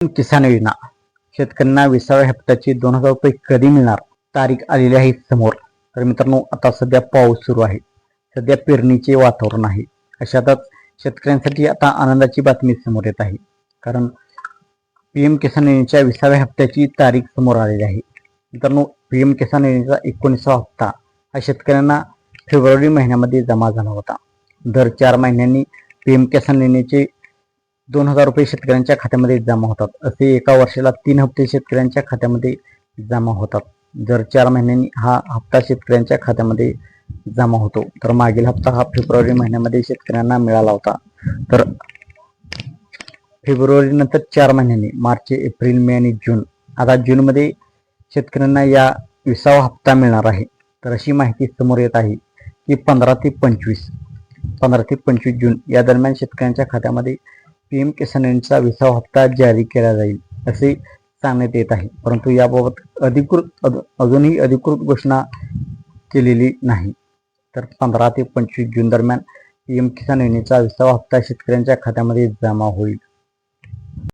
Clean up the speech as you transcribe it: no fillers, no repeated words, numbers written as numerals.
किसान योजना शेतकऱ्यांना 20व्या हप्त्याची 2000 रुपये कधी मिळणार तारीख आलेली आहे समोर. तर मित्रांनो, आता सध्या पाऊस सुरू आहे, सध्या पेरणीचे वातावरण आहे. अशातच शेतकऱ्यांसाठी आता आनंदाची बातमी समोर येत आहे, कारण PM किसान योजनेच्या 20व्या हप्त्याची तारीख समोर आलेली आहे. मित्रांनो, PM किसान योजनेचा 19वा हप्ता हा शेतकऱ्यांना फेब्रुवारी महिन्यामध्ये जमा झाला होता. दर 4 महिन्यांनी PM किसान योजनेचे 2000 रुपये शेतकऱ्यांच्या खात्यामध्ये जमा होतात. असे एका वर्षाला 3 हप्ते शेतकऱ्यांच्या खात्यामध्ये जमा होतात. दर 4 महिन्यांनी हा हप्ता शेतकऱ्यांच्या खात्यामध्ये जमा होतो. तर मागील हप्ता हा फेब्रुवारी महिन्यामध्ये शेतकऱ्यांना मिळाला होता. तर फेब्रुवारी नंतर 4 महिन्यांनी मार्च, एप्रिल, मे आणि जून, आता जूनमध्ये शेतकऱ्यांना या 20वा हप्ता मिळणार आहे. तर अशी माहिती समोर येत आहे की 15 ते 25 जून या दरम्यान शेतकऱ्यांच्या खात्यामध्ये PM किसान योजनेचा 20वा हप्ता जारी केला जाईल असे सांगण्यात येत आहे. परंतु याबाबत अजूनही अधिकृत घोषणा केलेली नाही. तर 15 ते 25 जून दरम्यान PM किसान योजनेचा 20वा हप्ता शेतकऱ्यांच्या खात्यामध्ये जमा होईल.